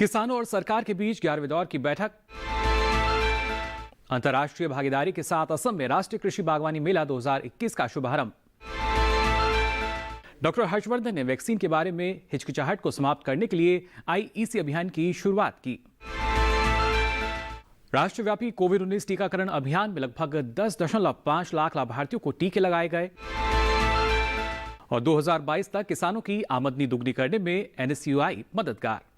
किसानों और सरकार के बीच 11वें दौर की बैठक। अंतर्राष्ट्रीय भागीदारी के साथ असम में राष्ट्रीय कृषि बागवानी मेला 2021 का शुभारंभ। डॉक्टर हर्षवर्धन ने वैक्सीन के बारे में हिचकिचाहट को समाप्त करने के लिए आईईसी अभियान की शुरुआत की। राष्ट्रव्यापी कोविड-19 टीकाकरण अभियान में लगभग 10.5 लाख लाभार्थियों को टीके लगाए गए। और 2022 तक किसानों की आमदनी दुगनी करने में एनएसयूआई मददगार।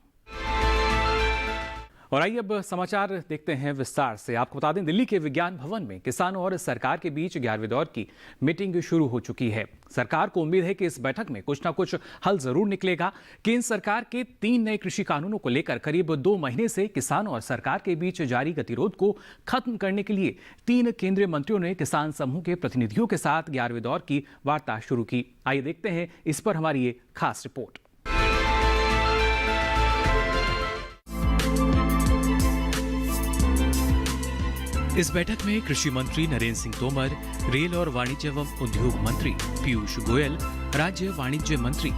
और आइए अब समाचार देखते हैं विस्तार से। आपको बता दें, दिल्ली के विज्ञान भवन में किसानों और सरकार के बीच 11वें दौर की मीटिंग शुरू हो चुकी है। सरकार को उम्मीद है कि इस बैठक में कुछ न कुछ हल जरूर निकलेगा। केंद्र सरकार के 3 नए कृषि कानूनों को लेकर करीब 2 महीने से किसानों और सरकार के बीच जारी गतिरोध को खत्म करने के लिए 3 केंद्रीय मंत्रियों ने किसान समूह के प्रतिनिधियों के साथ 11वें दौर की वार्ता शुरू की। आइए देखते हैं इस पर हमारी ये खास रिपोर्ट। इस बैठक में कृषि मंत्री नरेंद्र सिंह तोमर, रेल और वाणिज्य एवं उद्योग मंत्री पीयूष गोयल, राज्य वाणिज्य मंत्री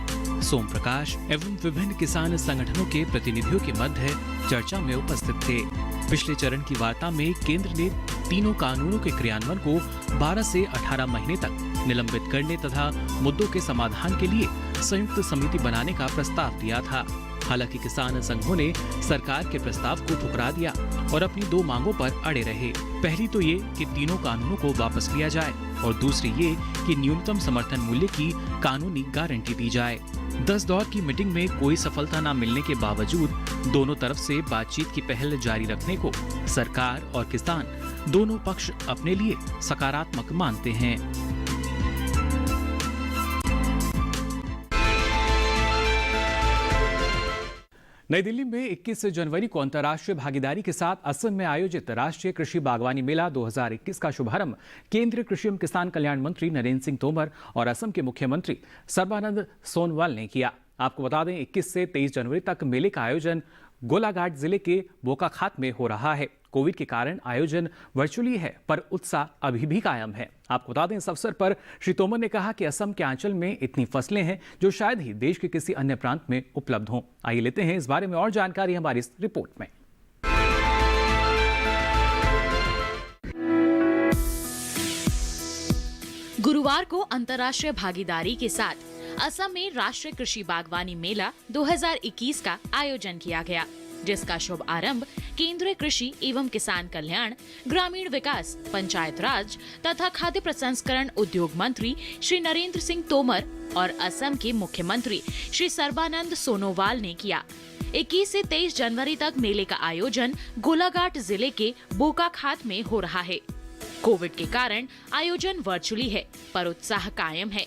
सोम प्रकाश एवं विभिन्न किसान संगठनों के प्रतिनिधियों के मध्य चर्चा में उपस्थित थे। पिछले चरण की वार्ता में केंद्र ने तीनों कानूनों के क्रियान्वयन को 12 से 18 महीने तक निलंबित करने तथा मुद्दों के समाधान के लिए संयुक्त समिति बनाने का प्रस्ताव दिया था। हालांकि किसान संघों ने सरकार के प्रस्ताव को ठुकरा दिया और अपनी 2 मांगों पर अड़े रहे। पहली तो ये कि तीनों कानूनों को वापस लिया जाए और दूसरी ये कि न्यूनतम समर्थन मूल्य की कानूनी गारंटी दी जाए। 10 दौर की मीटिंग में कोई सफलता न मिलने के बावजूद दोनों तरफ से बातचीत की पहल जारी रखने को सरकार और किसान दोनों पक्ष अपने लिए सकारात्मक मानते हैं। नई दिल्ली में 21 जनवरी को अंतर्राष्ट्रीय भागीदारी के साथ असम में आयोजित राष्ट्रीय कृषि बागवानी मेला 2021 का शुभारंभ केंद्रीय कृषि एवं किसान कल्याण मंत्री नरेंद्र सिंह तोमर और असम के मुख्यमंत्री सर्बानंद सोनोवाल ने किया। आपको बता दें, 21 से 23 जनवरी तक मेले का आयोजन गोलाघाट जिले के बोकाखात में हो रहा है। कोविड के कारण आयोजन वर्चुअली है, पर उत्साह अभी भी कायम है। आपको बता दें, इस अवसर पर श्री तोमर ने कहा कि असम के आंचल में इतनी फसलें हैं जो शायद ही देश के किसी अन्य प्रांत में उपलब्ध हों। आइए लेते हैं इस बारे में और जानकारी हमारी इस रिपोर्ट में। गुरुवार को अंतर्राष्ट्रीय भागीदारी के साथ असम में राष्ट्रीय कृषि बागवानी मेला 2021 का आयोजन किया गया, जिसका शुभ आरंभ केंद्रीय कृषि एवं किसान कल्याण, ग्रामीण विकास, पंचायत राज तथा खाद्य प्रसंस्करण उद्योग मंत्री श्री नरेंद्र सिंह तोमर और असम के मुख्यमंत्री श्री सर्बानंद सोनोवाल ने किया। 21 से 23 जनवरी तक मेले का आयोजन गोलाघाट जिले के बोकाखात में हो रहा है। कोविड के कारण आयोजन वर्चुअली है, पर उत्साह कायम है।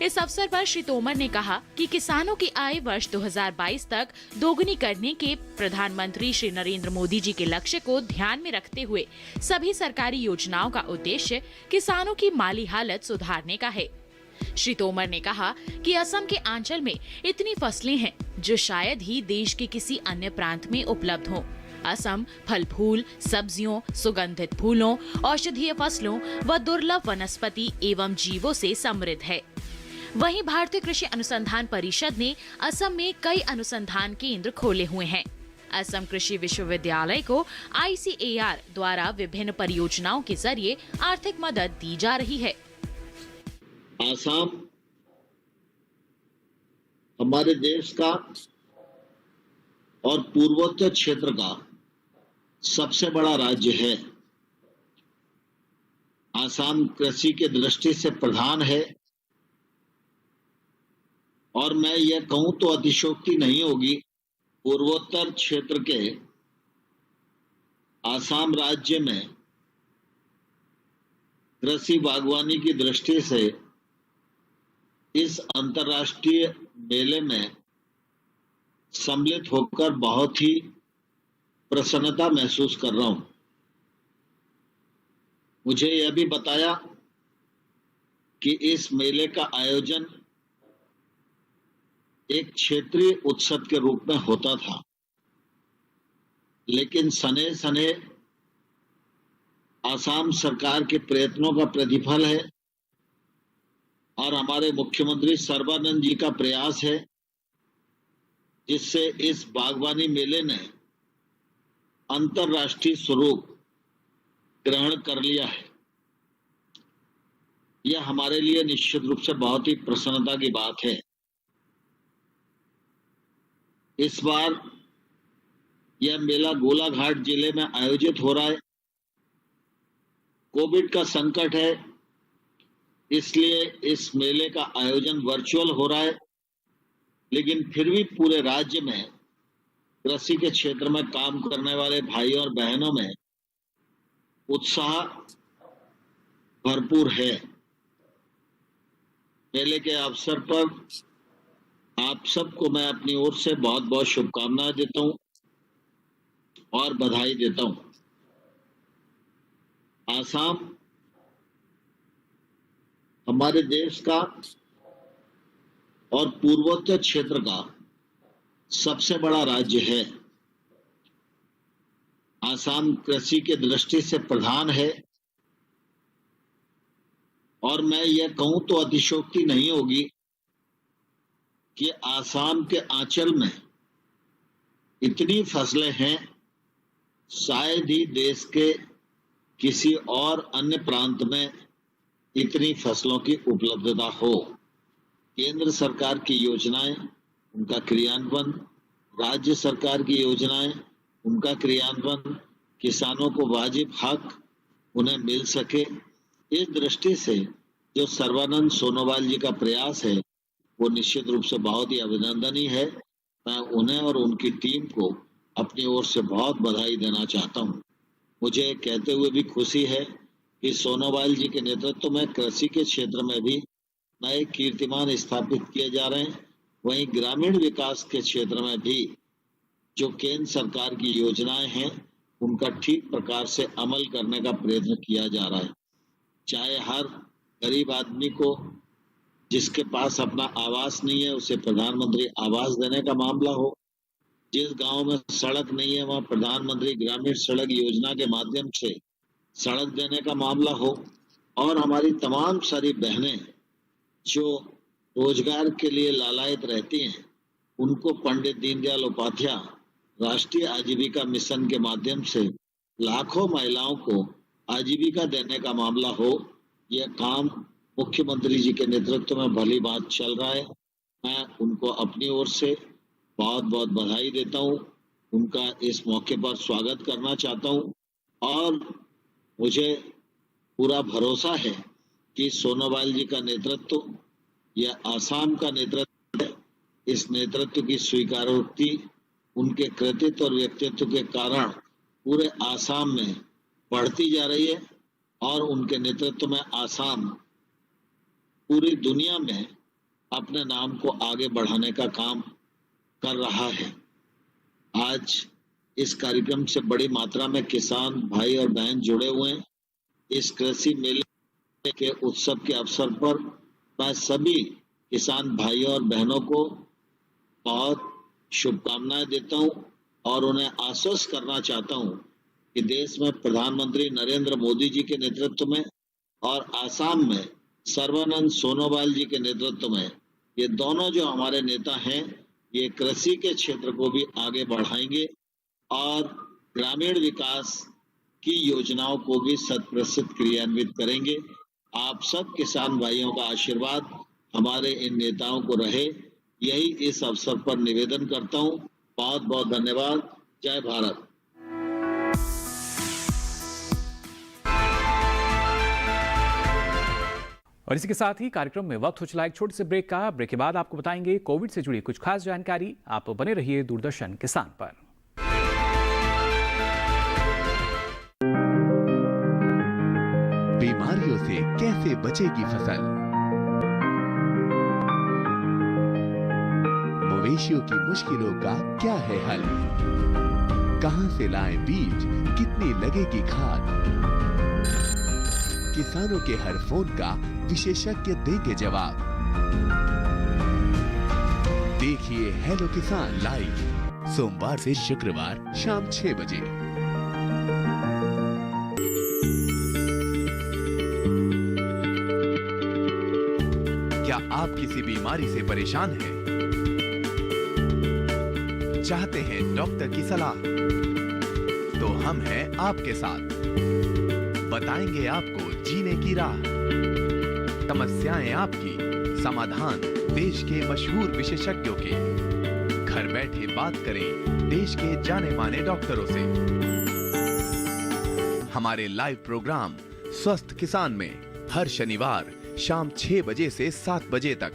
इस अवसर पर श्री तोमर ने कहा कि किसानों की आय वर्ष 2022 तक दोगुनी करने के प्रधानमंत्री श्री नरेंद्र मोदी जी के लक्ष्य को ध्यान में रखते हुए सभी सरकारी योजनाओं का उद्देश्य किसानों की माली हालत सुधारने का है। श्री तोमर ने कहा कि असम के आंचल में इतनी फसलें हैं जो शायद ही देश के किसी अन्य प्रांत में उपलब्ध हों। असम फल फूल, सब्जियों, सुगंधित फूलों, औषधीय फसलों व दुर्लभ वनस्पति एवं जीवों से समृद्ध है। वहीं भारतीय कृषि अनुसंधान परिषद ने असम में कई अनुसंधान केंद्र खोले हुए हैं। असम कृषि विश्वविद्यालय को ICAR द्वारा विभिन्न परियोजनाओं के जरिए आर्थिक मदद दी जा रही है। असम हमारे देश का और पूर्वोत्तर क्षेत्र का सबसे बड़ा राज्य है। असम कृषि के दृष्टि से प्रधान है और मैं यह कहूं तो अतिशयोक्ति नहीं होगी, पूर्वोत्तर क्षेत्र के असम राज्य में कृषि बागवानी की दृष्टि से इस अंतर्राष्ट्रीय मेले में सम्मिलित होकर बहुत ही प्रसन्नता महसूस कर रहा हूं। मुझे यह भी बताया कि इस मेले का आयोजन एक क्षेत्रीय उत्सव के रूप में होता था, लेकिन सने सने असम सरकार के प्रयत्नों का प्रतिफल है और हमारे मुख्यमंत्री सर्बानंद जी का प्रयास है जिससे इस बागवानी मेले ने अंतर्राष्ट्रीय स्वरूप ग्रहण कर लिया है। यह हमारे लिए निश्चित रूप से बहुत ही प्रसन्नता की बात है। इस बार यह मेला गोलाघाट जिले में आयोजित हो रहा है। कोविड का संकट है, इसलिए इस मेले का आयोजन वर्चुअल हो रहा है, लेकिन फिर भी पूरे राज्य में कृषि के क्षेत्र में काम करने वाले भाई और बहनों में उत्साह भरपूर है। मेले के अवसर पर आप सबको मैं अपनी ओर से बहुत बहुत शुभकामनाएं देता हूं और बधाई देता हूं। आसाम हमारे देश का और पूर्वोत्तर क्षेत्र का सबसे बड़ा राज्य है। आसाम कृषि के दृष्टि से प्रधान है और मैं यह कहूं तो अतिशयोक्ति नहीं होगी कि आसाम के आंचल में इतनी फसलें हैं, शायद ही देश के किसी और अन्य प्रांत में इतनी फसलों की उपलब्धता हो। केंद्र सरकार की योजनाएं, उनका क्रियान्वयन, राज्य सरकार की योजनाएं, उनका क्रियान्वयन, किसानों को वाजिब हक उन्हें मिल सके, इस दृष्टि से जो सर्बानंद सोनोवाल जी का प्रयास है वो निश्चित रूप से बहुत ही अभिनंदनीय है। मैं उन्हें और उनकी टीम को अपनी ओर से बहुत बधाई देना चाहता हूं। मुझे कहते हुए भी खुशी है कि सोनोवाल जी के नेतृत्व में कृषि के क्षेत्र में भी नए कीर्तिमान स्थापित किए जा रहे हैं। वहीं ग्रामीण विकास के क्षेत्र में भी जो केंद्र सरकार की योजनाएं हैं उनका ठीक प्रकार से अमल करने का प्रयत्न किया जा रहा है। चाहे हर गरीब आदमी को जिसके पास अपना आवास नहीं है उसे प्रधानमंत्री आवास देने का मामला हो, जिस गांव में सड़क नहीं है वहां प्रधानमंत्री ग्रामीण सड़क योजना के माध्यम से सड़क देने का मामला हो, और हमारी तमाम सारी बहनें जो रोजगार के लिए लालायित रहती हैं उनको पंडित दीनदयाल उपाध्याय राष्ट्रीय आजीविका मिशन के माध्यम से लाखों महिलाओं को आजीविका देने का मामला हो, यह काम मुख्यमंत्री जी के नेतृत्व में भली बात चल रहा है। मैं उनको अपनी ओर से बहुत बहुत बधाई देता हूं, उनका इस मौके पर स्वागत करना चाहता हूं और मुझे पूरा भरोसा है कि सोनोवाल जी का नेतृत्व या आसाम का नेतृत्व, इस नेतृत्व की स्वीकारोक्ति उनके कृतित्व और व्यक्तित्व के कारण पूरे आसाम में बढ़ती जा रही है और उनके नेतृत्व में आसाम पूरी दुनिया में अपने नाम को आगे बढ़ाने का काम कर रहा है। आज इस कार्यक्रम से बड़ी मात्रा में किसान भाई और बहन जुड़े हुए हैं। इस कृषि मेले के उत्सव के अवसर पर मैं सभी किसान भाइयों और बहनों को बहुत शुभकामनाएं देता हूं और उन्हें आश्वस्त करना चाहता हूं कि देश में प्रधानमंत्री नरेंद्र मोदी जी के नेतृत्व में और आसाम में सर्बानंद सोनोवाल जी के नेतृत्व में ये दोनों जो हमारे नेता हैं ये कृषि के क्षेत्र को भी आगे बढ़ाएंगे और ग्रामीण विकास की योजनाओं को भी शत प्रतिशत क्रियान्वित करेंगे। आप सब किसान भाइयों का आशीर्वाद हमारे इन नेताओं को रहे, यही इस अवसर पर निवेदन करता हूं। बहुत बहुत धन्यवाद। जय भारत। और इसी के साथ ही कार्यक्रम में वक्त हो चला एक छोटे से ब्रेक का। ब्रेक के बाद आपको बताएंगे कोविड से जुड़ी कुछ खास जानकारी। आप बने रहिए दूरदर्शन किसान पर। बीमारियों से कैसे बचेगी फसल? मवेशियों की मुश्किलों का क्या है हल? कहां से लाएं बीज, कितनी लगेगी खाद? किसानों के हर फोन का विशेषज्ञ देंगे जवाब। देखिए हेलो किसान लाइव सोमवार से शुक्रवार शाम 6 बजे। क्या आप किसी बीमारी से परेशान हैं? चाहते हैं डॉक्टर की सलाह, तो हम हैं आपके साथ। बताएंगे आपको जीने की राह, समस्याएं आपकी, समाधान देश के मशहूर विशेषज्ञों के। घर बैठे बात करें देश के जाने माने डॉक्टरों से। हमारे लाइव प्रोग्राम स्वस्थ किसान में हर शनिवार शाम 6 बजे से 7 बजे तक।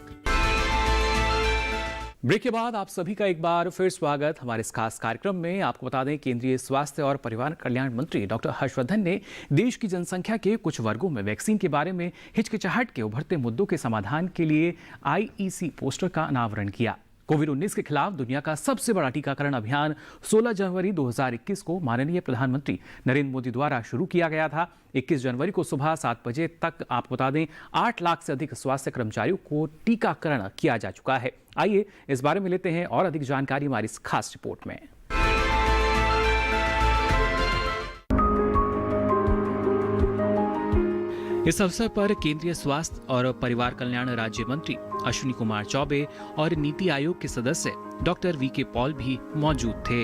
ब्रेक के बाद आप सभी का एक बार फिर स्वागत हमारे इस खास कार्यक्रम में। आपको बता दें, केंद्रीय स्वास्थ्य और परिवार कल्याण मंत्री डॉक्टर हर्षवर्धन ने देश की जनसंख्या के कुछ वर्गों में वैक्सीन के बारे में हिचकिचाहट के उभरते मुद्दों के समाधान के लिए IEC पोस्टर का अनावरण किया। कोविड-19 के खिलाफ दुनिया का सबसे बड़ा टीकाकरण अभियान 16 जनवरी 2021 को माननीय प्रधानमंत्री नरेंद्र मोदी द्वारा शुरू किया गया था। 21 जनवरी को सुबह 7 बजे तक आपको बता दें 8 लाख से अधिक स्वास्थ्य कर्मचारियों को टीकाकरण किया जा चुका है। आइए इस बारे में लेते हैं और अधिक जानकारी हमारी इस खास रिपोर्ट में। इस अवसर पर केंद्रीय स्वास्थ्य और परिवार कल्याण राज्य मंत्री अश्विनी कुमार चौबे और नीति आयोग के सदस्य डॉक्टर VK पॉल भी मौजूद थे।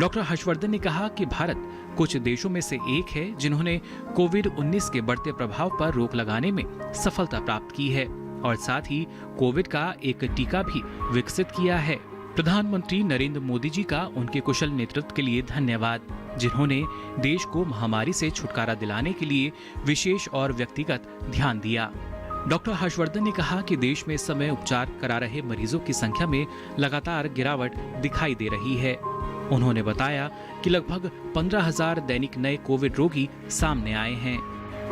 डॉक्टर हर्षवर्धन ने कहा कि भारत कुछ देशों में से एक है जिन्होंने कोविड-19 के बढ़ते प्रभाव पर रोक लगाने में सफलता प्राप्त की है और साथ ही कोविड का एक टीका भी विकसित किया है। प्रधानमंत्री नरेंद्र मोदी जी का उनके कुशल नेतृत्व के लिए धन्यवाद, जिन्होंने देश को महामारी से छुटकारा दिलाने के लिए विशेष और व्यक्तिगत ध्यान दिया। डॉक्टर हर्षवर्धन ने कहा कि देश में इस समय उपचार करा रहे मरीजों की संख्या में लगातार गिरावट दिखाई दे रही है। उन्होंने बताया कि लगभग 15,000 दैनिक नए कोविड रोगी सामने आए हैं।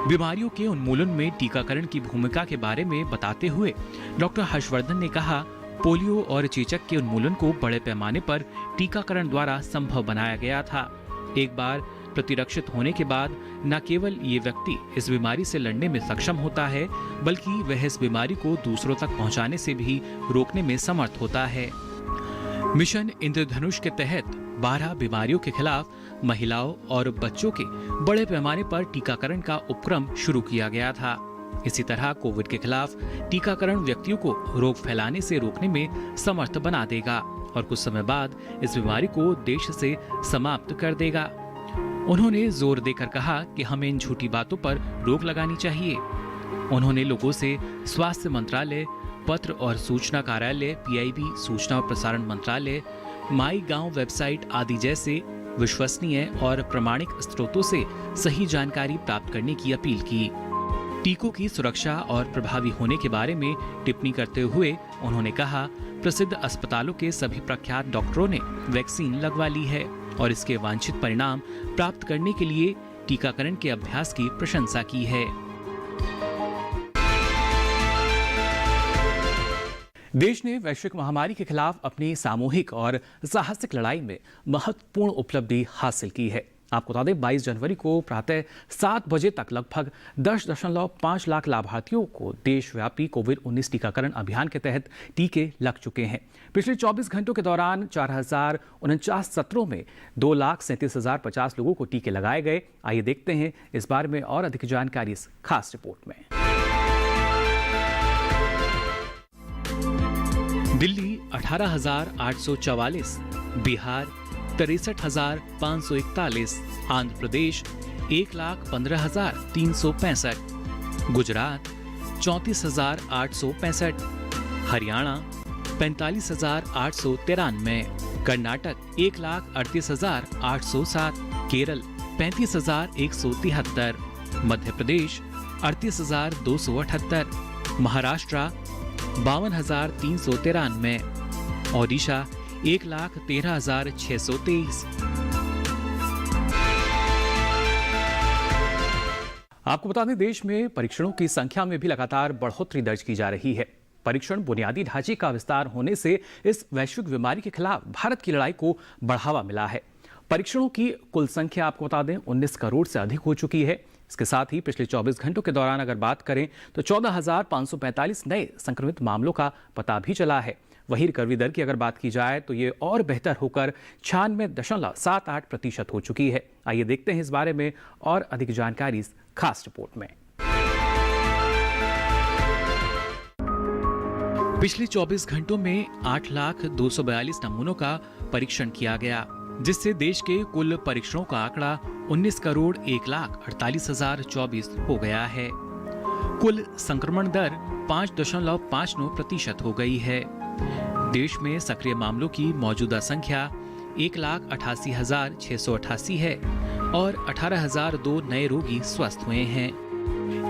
बीमारियों के उन्मूलन में टीकाकरण की भूमिका के बारे में बताते हुए डॉक्टर हर्षवर्धन ने कहा, पोलियो और चेचक के उन्मूलन को बड़े पैमाने पर टीकाकरण द्वारा संभव बनाया गया था। एक बार प्रतिरक्षित होने के बाद न केवल ये व्यक्ति इस बीमारी से लड़ने में सक्षम होता है, बल्कि वह इस बीमारी को दूसरों तक पहुंचाने से भी रोकने में समर्थ होता है। मिशन इंद्रधनुष के तहत 12 बीमारियों के खिलाफ महिलाओं और बच्चों के बड़े पैमाने पर टीकाकरण का उपक्रम शुरू किया गया था। इसी तरह कोविड के खिलाफ टीकाकरण व्यक्तियों को रोग फैलाने से रोकने में समर्थ बना देगा और कुछ समय बाद इस बीमारी को देश से समाप्त कर देगा। उन्होंने जोर देकर कहा कि हमें इन झूठी बातों पर रोक लगानी चाहिए। उन्होंने लोगों से स्वास्थ्य मंत्रालय, पत्र और सूचना कार्यालय, PIB, सूचना और प्रसारण मंत्रालय, माई गांव वेबसाइट आदि जैसे विश्वसनीय और प्रमाणिक स्रोतों से सही जानकारी प्राप्त करने की अपील की। टीकों की सुरक्षा और प्रभावी होने के बारे में टिप्पणी करते हुए उन्होंने कहा, प्रसिद्ध अस्पतालों के सभी प्रख्यात डॉक्टरों ने वैक्सीन लगवा ली है और इसके वांछित परिणाम प्राप्त करने के लिए टीकाकरण के अभ्यास की प्रशंसा की है। देश ने वैश्विक महामारी के खिलाफ अपनी सामूहिक और साहसिक लड़ाई में महत्वपूर्ण उपलब्धि हासिल की है। आपको बता दें, 22 जनवरी को प्रातः 7 बजे तक लगभग 10.5 लाख लाभार्थियों को देशव्यापी कोविड-19 टीकाकरण अभियान के तहत टीके लग चुके हैं। पिछले 24 घंटों के दौरान 4049 सत्रों में 2,37,050 लोगों को टीके लगाए गए। आइए देखते हैं इस बारे में और अधिक जानकारी इस खास रिपोर्ट में। दिल्ली 18,844, बिहार 63,541, आंध्र प्रदेश 1,15,365, गुजरात 34,865, हरियाणा 45,893, कर्नाटक 1,38,807, केरल 35,173, मध्य प्रदेश 38,278, महाराष्ट्र 52,393, ओडिशा 1,13,623। आपको बता दें, देश में परीक्षणों की संख्या में भी लगातार बढ़ोतरी दर्ज की जा रही है। परीक्षण बुनियादी ढांचे का विस्तार होने से इस वैश्विक बीमारी के खिलाफ भारत की लड़ाई को बढ़ावा मिला है। परीक्षणों की कुल संख्या आपको बता दें 19 करोड़ से अधिक हो चुकी है। इसके साथ ही पिछले 24 घंटों के दौरान अगर बात करें तो 14,545 नए संक्रमित मामलों का पता भी चला है। वहीं रिकवरी दर की अगर बात की जाए तो ये और बेहतर होकर 96.78% हो चुकी है। आइए देखते हैं इस बारे में और अधिक जानकारी इस खास रिपोर्ट में। पिछले 24 घंटों में 8,242 नमूनों का परीक्षण किया गया, जिससे देश के कुल परीक्षणों का आंकड़ा 19,48,48,024 हो गया है। कुल संक्रमण दर 5.59% हो गई है। देश में सक्रिय मामलों की मौजूदा संख्या 1,88,688 है और 18,002 नए रोगी स्वस्थ हुए हैं।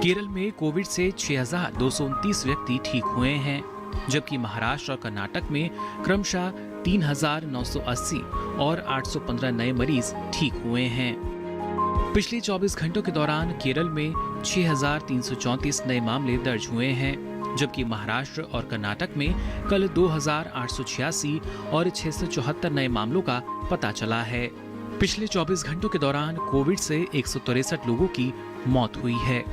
केरल में कोविड से 6,229 व्यक्ति ठीक हुए हैं, जबकि महाराष्ट्र और कर्नाटक में क्रमशः 3,980 और 815 नए मरीज ठीक हुए हैं। पिछले 24 घंटों के दौरान केरल में 6,334 नए मामले दर्ज हुए हैं, जबकि महाराष्ट्र और कर्नाटक में कल 2,886 और 674 नए मामलों का पता चला है। पिछले 24 घंटों के दौरान कोविड से 163 लोगों की मौत हुई है।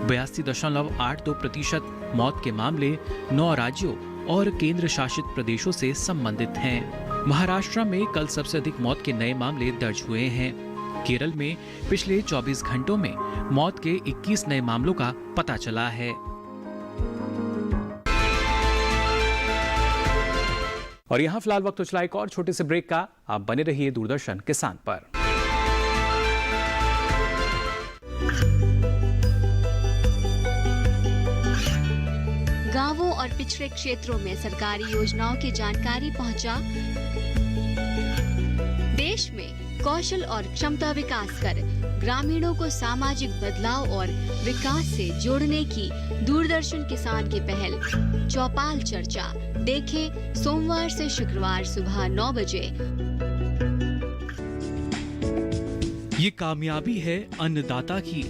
82.82% मौत के मामले 9 राज्यों और केंद्र शासित प्रदेशों से संबंधित हैं। महाराष्ट्र में कल सबसे अधिक मौत के नए मामले दर्ज हुए हैं। केरल में पिछले 24 घंटों में मौत के 21 नए मामलों का पता चला है। और यहाँ फिलहाल वक्त तो चला एक और छोटे से ब्रेक का। आप बने रहिए दूरदर्शन किसान पर। गांवों और पिछड़े क्षेत्रों में सरकारी योजनाओं की जानकारी पहुंचा। देश में कौशल और क्षमता विकास कर ग्रामीणों को सामाजिक बदलाव और विकास से जोड़ने की दूरदर्शन किसान की पहल चौपाल चर्चा देखें सोमवार से शुक्रवार सुबह 9 बजे। ये कामयाबी है अन्नदाता की।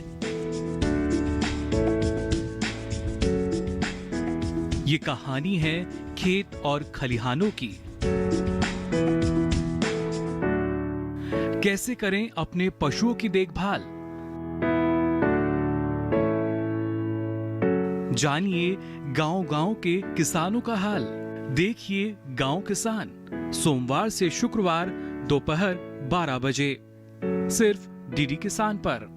ये कहानी है खेत और खलिहानों की। कैसे करें अपने पशुओं की देखभाल, जानिए गांव-गांव के किसानों का हाल। देखिए गांव किसान सोमवार से शुक्रवार दोपहर 12 बजे सिर्फ डीडी किसान पर।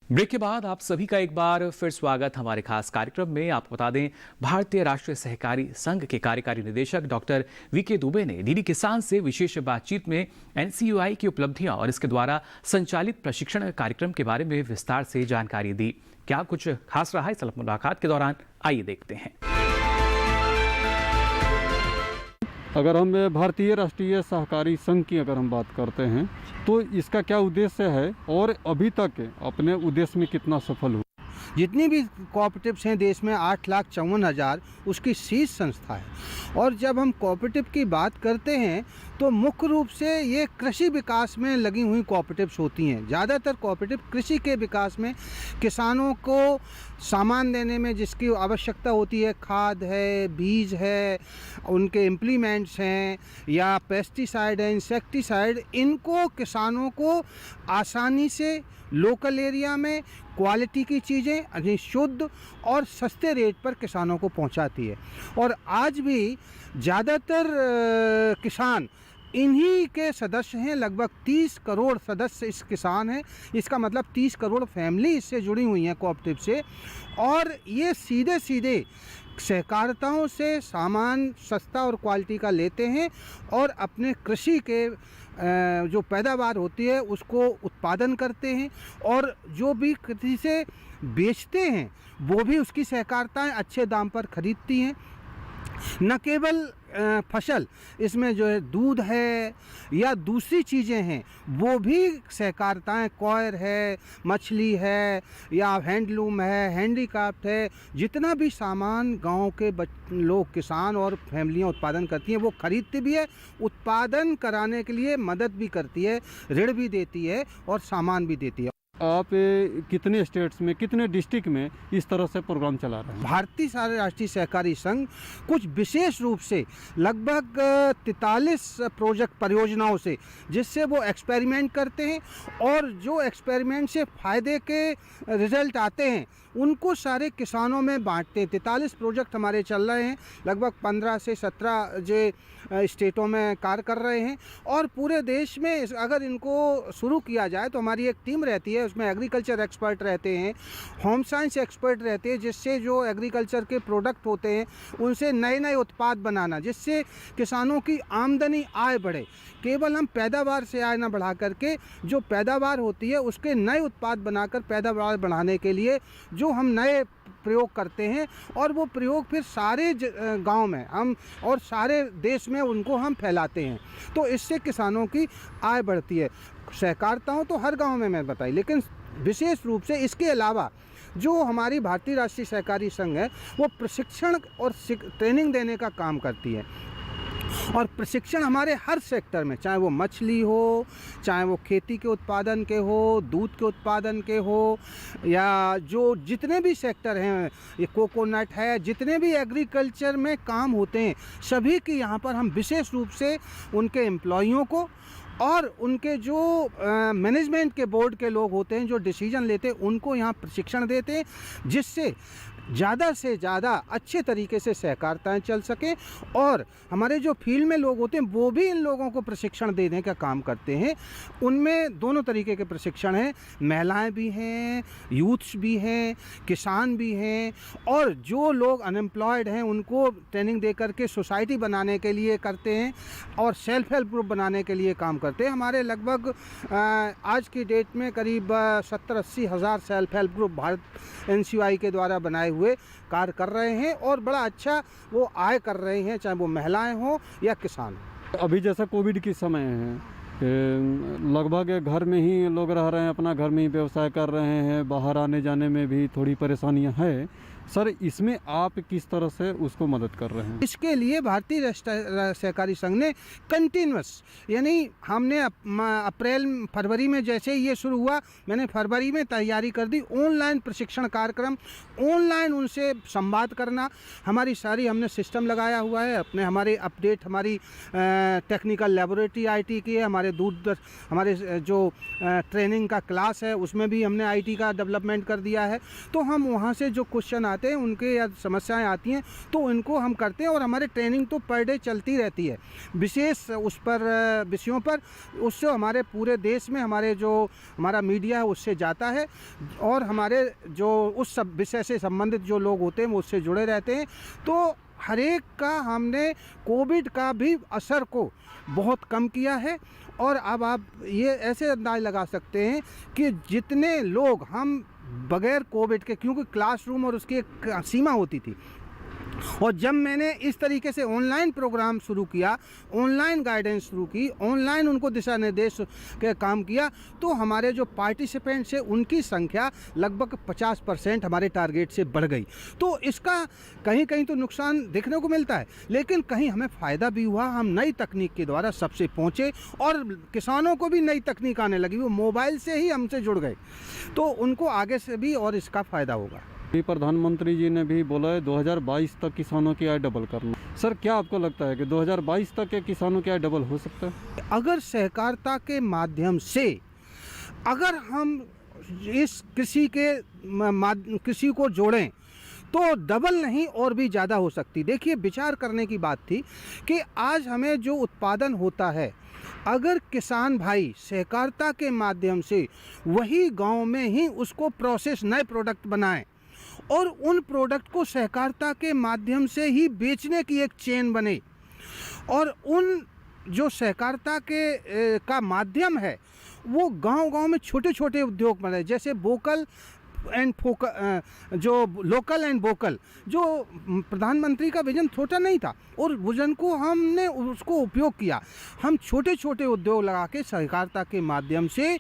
ब्रेक के बाद आप सभी का एक बार फिर स्वागत हमारे खास कार्यक्रम में। आपको बता दें, भारतीय राष्ट्रीय सहकारी संघ के कार्यकारी निदेशक डॉक्टर वीके दुबे ने डीडी किसान से विशेष बातचीत में एनसीयूआई की उपलब्धियां और इसके द्वारा संचालित प्रशिक्षण कार्यक्रम के बारे में विस्तार से जानकारी दी। क्या कुछ खास रहा इस मुलाकात के दौरान, आइए देखते हैं। अगर हम भारतीय राष्ट्रीय सहकारी संघ की अगर हम बात करते हैं तो इसका क्या उद्देश्य है और अभी तक अपने उद्देश्य में कितना सफल हुआ? जितनी भी कोऑपरेटिव्स हैं देश में 8,54,000 उसकी शीर्ष संस्था है। और जब हम कोऑपरेटिव की बात करते हैं तो मुख्य रूप से ये कृषि विकास में लगी हुई कोऑपरेटिव्स होती हैं। ज़्यादातर कोऑपरेटिव कृषि के विकास में, किसानों को सामान देने में जिसकी आवश्यकता होती है, खाद है, बीज है, उनके इम्प्लीमेंट्स हैं या पेस्टिसाइड है, इंसेक्टिसाइड, इनको किसानों को आसानी से लोकल एरिया में क्वालिटी की चीज़ें यानी शुद्ध और सस्ते रेट पर किसानों को पहुंचाती है। और आज भी ज़्यादातर किसान इन्हीं के सदस्य हैं। लगभग 30 करोड़ सदस्य इस किसान हैं। इसका मतलब 30 करोड़ फैमिली इससे जुड़ी हुई हैं कोऑपरेटिव से। और ये सीधे सीधे सहकारिताओं से सामान सस्ता और क्वालिटी का लेते हैं और अपने कृषि के जो पैदावार होती है उसको उत्पादन करते हैं और जो भी कृषि से बेचते हैं वो भी उसकी सहकारिताएं अच्छे दाम पर खरीदती हैं। न केवल फसल, इसमें जो है दूध है या दूसरी चीज़ें हैं वो भी सहकारिताएं, कॉयर है, मछली है या हैंडलूम है, हैंडीक्राफ्ट है, जितना भी सामान गांव के लोग, किसान और फैमिलियां उत्पादन करती हैं वो खरीदती भी है, उत्पादन कराने के लिए मदद भी करती है, ऋण भी देती है और सामान भी देती है। आप कितने स्टेट्स में, कितने डिस्ट्रिक्ट में इस तरह से प्रोग्राम चला रहे हैं? भारतीय राष्ट्रीय सहकारी संघ कुछ विशेष रूप से लगभग 43 प्रोजेक्ट परियोजनाओं से, जिससे वो एक्सपेरिमेंट करते हैं और जो एक्सपेरिमेंट से फ़ायदे के रिजल्ट आते हैं उनको सारे किसानों में बांटते हैं। 43 प्रोजेक्ट हमारे चल रहे हैं, लगभग 15 से 17 जो स्टेटों में कार्य कर रहे हैं और पूरे देश में अगर इनको शुरू किया जाए तो हमारी एक टीम रहती है उसमें एग्रीकल्चर एक्सपर्ट रहते हैं, होम साइंस एक्सपर्ट रहते हैं, जिससे जो एग्रीकल्चर के प्रोडक्ट होते हैं उनसे नए नए उत्पाद बनाना, जिससे किसानों की आमदनी आय बढ़े। केवल हम पैदावार से आय ना बढ़ा करके जो पैदावार होती है उसके नए उत्पाद बनाकर पैदावार बढ़ाने के लिए जो हम नए प्रयोग करते हैं, और वो प्रयोग फिर सारे गांव में हम और सारे देश में उनको हम फैलाते हैं, तो इससे किसानों की आय बढ़ती है। सहकारिता हो तो हर गांव में मैं बताई, लेकिन विशेष रूप से इसके अलावा जो हमारी भारतीय राष्ट्रीय सहकारी संघ है वो प्रशिक्षण और ट्रेनिंग देने का काम करती है। और प्रशिक्षण हमारे हर सेक्टर में, चाहे वो मछली हो, चाहे वो खेती के उत्पादन के हो, दूध के उत्पादन के हो, या जो जितने भी सेक्टर हैं, ये कोकोनट है, जितने भी एग्रीकल्चर में काम होते हैं सभी की यहाँ पर हम विशेष रूप से उनके एम्प्लॉइयों को और उनके जो मैनेजमेंट के बोर्ड के लोग होते हैं जो डिसीजन लेते हैं उनको यहाँ प्रशिक्षण देते हैं, जिससे ज़्यादा से ज़्यादा अच्छे तरीके से सहकारिताएँ चल सकें। और हमारे जो फील्ड में लोग होते हैं वो भी इन लोगों को प्रशिक्षण देने का काम करते हैं। उनमें दोनों तरीके के प्रशिक्षण हैं, महिलाएं भी हैं, यूथ्स भी हैं, किसान भी हैं, और जो लोग अनएम्प्लॉयड हैं उनको ट्रेनिंग दे करके सोसाइटी बनाने के लिए करते हैं और सेल्फ हेल्प ग्रुप बनाने के लिए काम करते हैं। हमारे लगभग आज की डेट में करीब 70-80 हज़ार self help group Bharat NCY के द्वारा बनाए हुए कार्य कर रहे हैं और बड़ा अच्छा वो आय कर रहे हैं, चाहे वो महिलाएं हों या किसान। अभी जैसा कोविड की समय है, लगभग घर में ही लोग रह रहे हैं, अपना घर में ही व्यवसाय कर रहे हैं, बाहर आने जाने में भी थोड़ी परेशानियां हैं। सर, इसमें आप किस तरह से उसको मदद कर रहे हैं? इसके लिए भारतीय राष्ट्रीय सहकारी संघ ने कंटिन्यूस, यानी हमने फरवरी में जैसे ये शुरू हुआ, मैंने फरवरी में तैयारी कर दी, ऑनलाइन प्रशिक्षण कार्यक्रम, ऑनलाइन उनसे संवाद करना, हमारी सारी हमने सिस्टम लगाया हुआ है। हमारे अपडेट, हमारी टेक्निकल लेबोरेटरी IT की है, हमारे जो ट्रेनिंग का क्लास है उसमें भी हमने IT का डेवलपमेंट कर दिया है। तो हम वहाँ से जो क्वेश्चन आते हैं, उनके या समस्याएं आती हैं तो उनको हम करते हैं, और हमारे ट्रेनिंग तो पर डे चलती रहती है विशेष उस पर विषयों पर। उससे हमारे पूरे देश में हमारा मीडिया है उससे जाता है, और हमारे जो उस सब विषय से संबंधित जो लोग होते हैं वो उससे जुड़े रहते हैं। तो हर एक का हमने कोविड का भी असर को बहुत कम किया है। और अब आप ये ऐसे अंदाज लगा सकते हैं कि जितने लोग हम बगैर कोविड के, क्योंकि क्लासरूम और उसकी एक सीमा होती थी, और जब मैंने इस तरीके से ऑनलाइन प्रोग्राम शुरू किया, ऑनलाइन गाइडेंस शुरू की, ऑनलाइन उनको दिशा निर्देश के काम किया, तो हमारे जो पार्टिसिपेंट्स हैं उनकी संख्या लगभग 50% हमारे टारगेट से बढ़ गई। तो इसका कहीं कहीं तो नुकसान देखने को मिलता है, लेकिन कहीं हमें फ़ायदा भी हुआ। हम नई तकनीक के द्वारा सबसे पहुँचे, और किसानों को भी नई तकनीक आने लगी, वो मोबाइल से ही हमसे जुड़ गए, तो उनको आगे से भी और इसका फ़ायदा होगा। प्रधानमंत्री जी ने भी बोला है 2022 तक किसानों की आय डबल करना। सर, क्या आपको लगता है कि 2022 तक के किसानों की आय डबल हो सकता है? अगर सहकारिता के माध्यम से अगर हम इस कृषि को जोड़ें तो डबल नहीं और भी ज़्यादा हो सकती। देखिए, विचार करने की बात थी कि आज हमें जो उत्पादन होता है, अगर किसान भाई सहकारिता के माध्यम से वही गांव में ही उसको प्रोसेस नए प्रोडक्ट बनाएं और उन प्रोडक्ट को सहकारिता के माध्यम से ही बेचने की एक चेन बने, और उन जो सहकारिता का माध्यम है वो गांव-गांव में छोटे छोटे उद्योग बने, जैसे वोकल एंड जो लोकल एंड वोकल, जो प्रधानमंत्री का विजन छोटा नहीं था और विजन को हमने उसको उपयोग किया। हम छोटे छोटे उद्योग लगा के सहकारिता के माध्यम से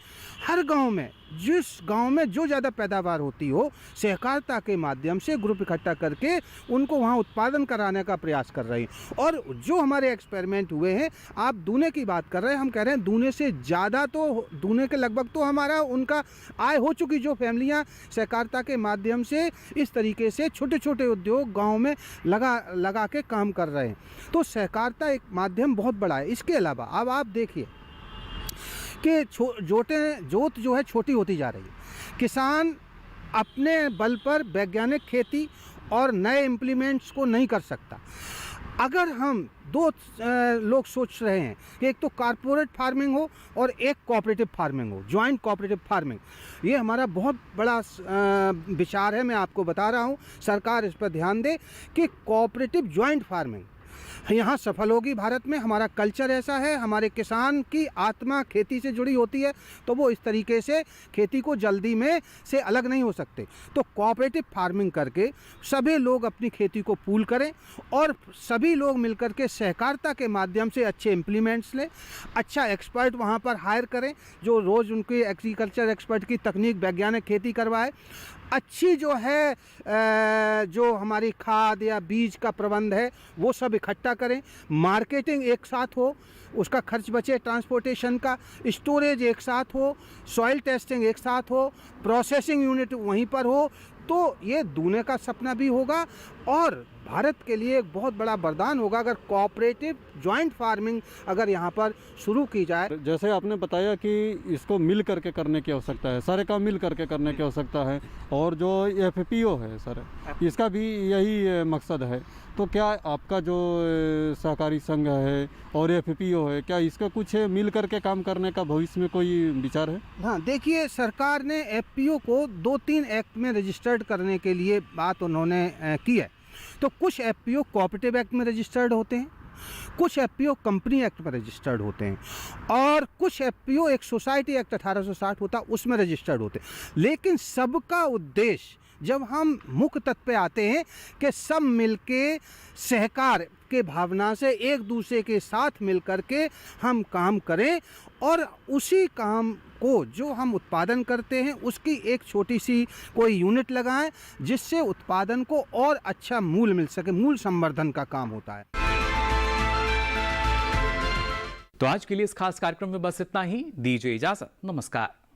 हर गांव में, जिस गांव में जो ज़्यादा पैदावार होती हो, सहकारिता के माध्यम से ग्रुप इकट्ठा करके उनको वहां उत्पादन कराने का प्रयास कर रहे हैं। और जो हमारे एक्सपेरिमेंट हुए हैं, आप दूने की बात कर रहे हैं, हम कह रहे हैं दूने से ज़्यादा, तो दूने के लगभग तो हमारा उनका आय हो चुकी, जो फैमिलियाँ सहकारिता के माध्यम से इस तरीके से छोटे छोटे उद्योग गाँव में लगा के काम कर रहे हैं। तो सहकारिता एक माध्यम बहुत बड़ा है। इसके अलावा अब आप देखिए कि जोत जो है छोटी होती जा रही है। किसान अपने बल पर वैज्ञानिक खेती और नए इम्प्लीमेंट्स को नहीं कर सकता। अगर हम दो लोग सोच रहे हैं कि एक तो कारपोरेट फार्मिंग हो और एक कोऑपरेटिव फार्मिंग हो, जॉइंट कोऑपरेटिव फार्मिंग, ये हमारा बहुत बड़ा विचार है। मैं आपको बता रहा हूँ, सरकार इस पर ध्यान दे कि कोऑपरेटिव जॉइंट फार्मिंग यहाँ सफल होगी। भारत में हमारा कल्चर ऐसा है, हमारे किसान की आत्मा खेती से जुड़ी होती है, तो वो इस तरीके से खेती को जल्दी में से अलग नहीं हो सकते। तो कोऑपरेटिव फार्मिंग करके सभी लोग अपनी खेती को पूल करें और सभी लोग मिलकर के सहकारिता के माध्यम से अच्छे इम्प्लीमेंट्स लें, अच्छा एक्सपर्ट वहाँ पर हायर करें जो रोज़ उनके एग्रीकल्चर एक्सपर्ट की तकनीक वैज्ञानिक खेती करवाए, अच्छी जो है जो हमारी खाद या बीज का प्रबंध है वो सब इकट्ठा करें, मार्केटिंग एक साथ हो, उसका खर्च बचे ट्रांसपोर्टेशन का, स्टोरेज एक साथ हो, सॉइल टेस्टिंग एक साथ हो, प्रोसेसिंग यूनिट वहीं पर हो, तो ये दूने का सपना भी होगा और भारत के लिए एक बहुत बड़ा वरदान होगा अगर कोऑपरेटिव जॉइंट फार्मिंग अगर यहाँ पर शुरू की जाए। जैसे आपने बताया कि इसको मिल करके करने की आवश्यकता है, सारे काम मिल करके करने की आवश्यकता है, और जो एफपीओ है सर, इसका भी यही मकसद है। तो क्या आपका जो सहकारी संघ है और एफपीओ है, क्या इसका कुछ मिल करके काम करने का भविष्य में कोई विचार है? हाँ, देखिए, सरकार ने एफपीओ को 2-3 एक्ट में रजिस्टर्ड करने के लिए बात उन्होंने की है। तो कुछ एफपीओ कोऑपरेटिव एक्ट में रजिस्टर्ड होते हैं, कुछ एफपीओ कंपनी एक्ट में रजिस्टर्ड होते हैं और कुछ एफपीओ एक सोसाइटी एक्ट 1860 होता है उसमें रजिस्टर्ड होते हैं। लेकिन सबका उद्देश्य, जब हम मुख्य तत्व पे आते हैं कि सब मिलके सहकार के भावना से एक दूसरे के साथ मिलकर के हम काम करें और उसी काम को जो हम उत्पादन करते हैं उसकी एक छोटी सी कोई यूनिट लगाएं जिससे उत्पादन को और अच्छा मूल्य मिल सके। मूल्य संवर्धन का काम होता है। तो आज के लिए इस खास कार्यक्रम में बस इतना ही। दीजिए इजाजत, नमस्कार।